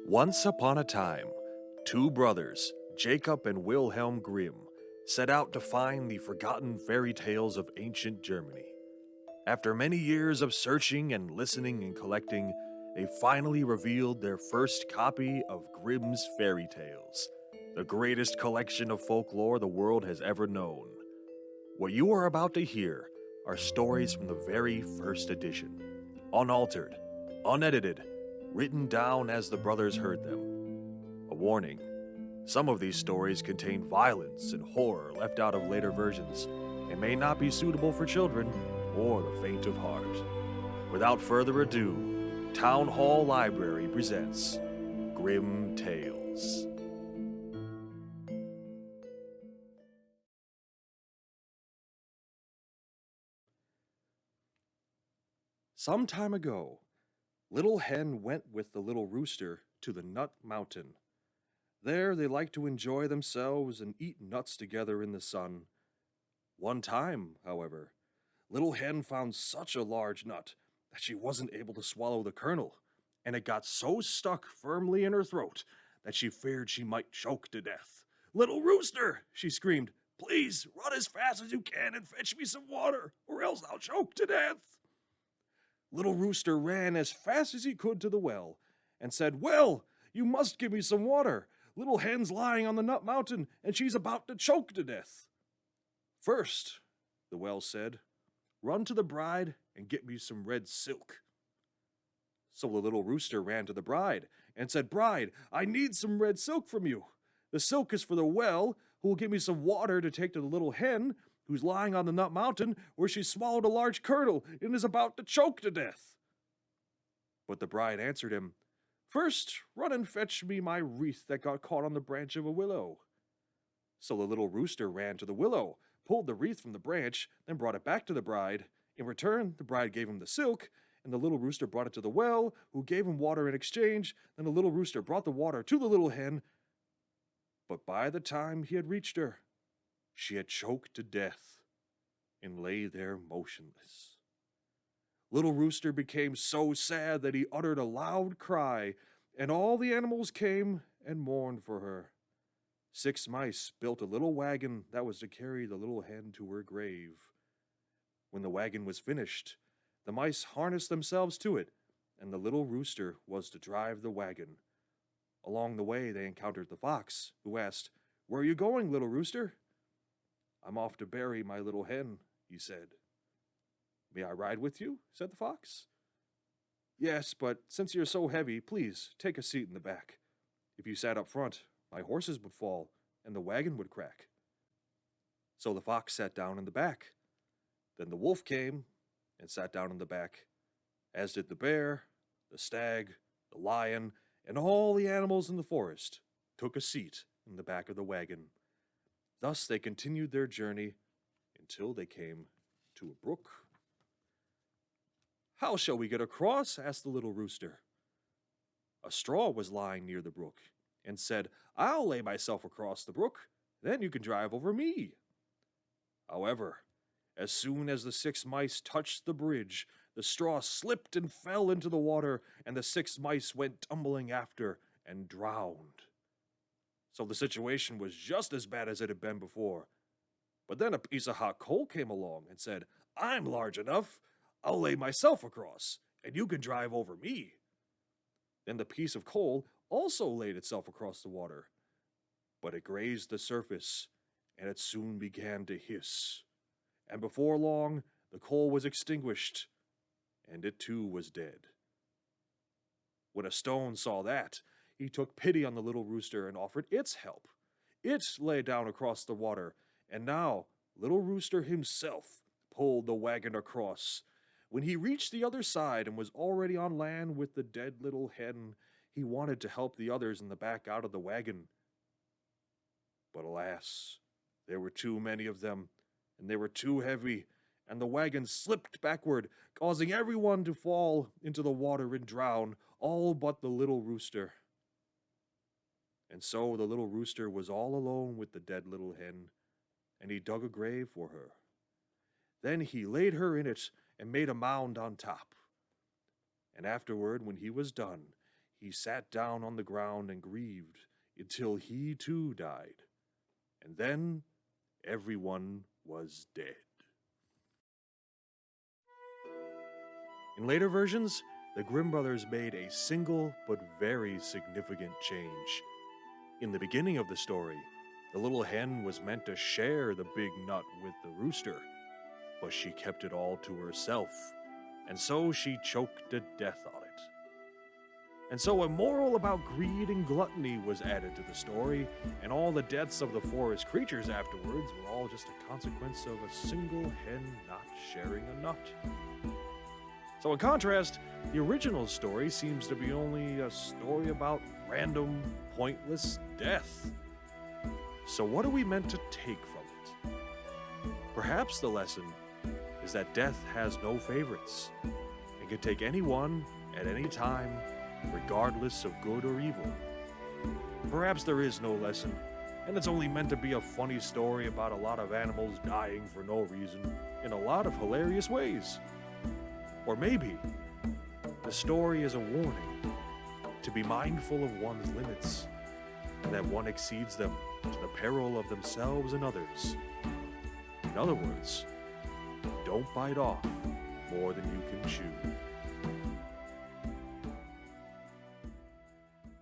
Once upon a time, two brothers, Jacob and Wilhelm Grimm, set out to find the forgotten fairy tales of ancient Germany. After many years of searching and listening and collecting, they finally revealed their first copy of Grimm's Fairy Tales, the greatest collection of folklore the world has ever known. What you are about to hear are stories from the very first edition, unaltered, unedited, written down as the brothers heard them. A warning: some of these stories contain violence and horror left out of later versions and may not be suitable for children or the faint of heart. Without further ado, Town Hall Library presents Grimm Tales. Some time ago, Little Hen went with the little rooster to the nut mountain. There they liked to enjoy themselves and eat nuts together in the sun. One time, however, Little Hen found such a large nut that she wasn't able to swallow the kernel, and it got so stuck firmly in her throat that she feared she might choke to death. "Little rooster," she screamed, "please run as fast as you can and fetch me some water, or else I'll choke to death." Little Rooster ran as fast as he could to the well and said, "Well, you must give me some water. Little Hen's lying on the nut mountain and she's about to choke to death." "First," the well said, "run to the bride and get me some red silk." So the little rooster ran to the bride and said, "Bride, I need some red silk from you. The silk is for the well, who will give me some water to take to the little hen, who's lying on the nut mountain where she swallowed a large kernel and is about to choke to death." But the bride answered him, "First, run and fetch me my wreath that got caught on the branch of a willow." So the little rooster ran to the willow, pulled the wreath from the branch, then brought it back to the bride. In return, the bride gave him the silk, and the little rooster brought it to the well, who gave him water in exchange. Then the little rooster brought the water to the little hen. But by the time he had reached her, she had choked to death and lay there motionless. Little Rooster became so sad that he uttered a loud cry, and all the animals came and mourned for her. 6 mice built a little wagon that was to carry the little hen to her grave. When the wagon was finished, the mice harnessed themselves to it, and the little rooster was to drive the wagon. Along the way, they encountered the fox, who asked, "Where are you going, little rooster?" "I'm off to bury my little hen," he said. "May I ride with you?" said the fox. "Yes, but since you're so heavy, please take a seat in the back. If you sat up front, my horses would fall and the wagon would crack." So the fox sat down in the back. Then the wolf came and sat down in the back, as did the bear, the stag, the lion, and all the animals in the forest took a seat in the back of the wagon. Thus they continued their journey until they came to a brook. "How shall we get across?" asked the little rooster. A straw was lying near the brook, and said, "I'll lay myself across the brook, then you can drive over me." However, as soon as the 6 mice touched the bridge, the straw slipped and fell into the water, and the 6 mice went tumbling after and drowned. So the situation was just as bad as it had been before. But then a piece of hot coal came along and said, "I'm large enough. I'll lay myself across, and you can drive over me." Then the piece of coal also laid itself across the water, but it grazed the surface, and it soon began to hiss. And before long, the coal was extinguished, and it too was dead. When a stone saw that, he took pity on the little rooster and offered its help. It lay down across the water, and now little rooster himself pulled the wagon across. When he reached the other side and was already on land with the dead little hen, he wanted to help the others in the back out of the wagon. But alas, there were too many of them, and they were too heavy, and the wagon slipped backward, causing everyone to fall into the water and drown, all but the little rooster. And so the little rooster was all alone with the dead little hen, and he dug a grave for her. Then he laid her in it and made a mound on top. And afterward, when he was done, he sat down on the ground and grieved until he too died. And then everyone was dead. In later versions, the Grimm brothers made a single but very significant change. In the beginning of the story, the little hen was meant to share the big nut with the rooster, but she kept it all to herself, and so she choked to death on it. And so a moral about greed and gluttony was added to the story, and all the deaths of the forest creatures afterwards were all just a consequence of a single hen not sharing a nut. So in contrast, the original story seems to be only a story about random, pointless death. So what are we meant to take from it? Perhaps the lesson is that death has no favorites and can take anyone at any time, regardless of good or evil. Perhaps there is no lesson, and it's only meant to be a funny story about a lot of animals dying for no reason in a lot of hilarious ways. Or maybe the story is a warning to be mindful of one's limits and that one exceeds them to the peril of themselves and others. In other words, don't bite off more than you can chew.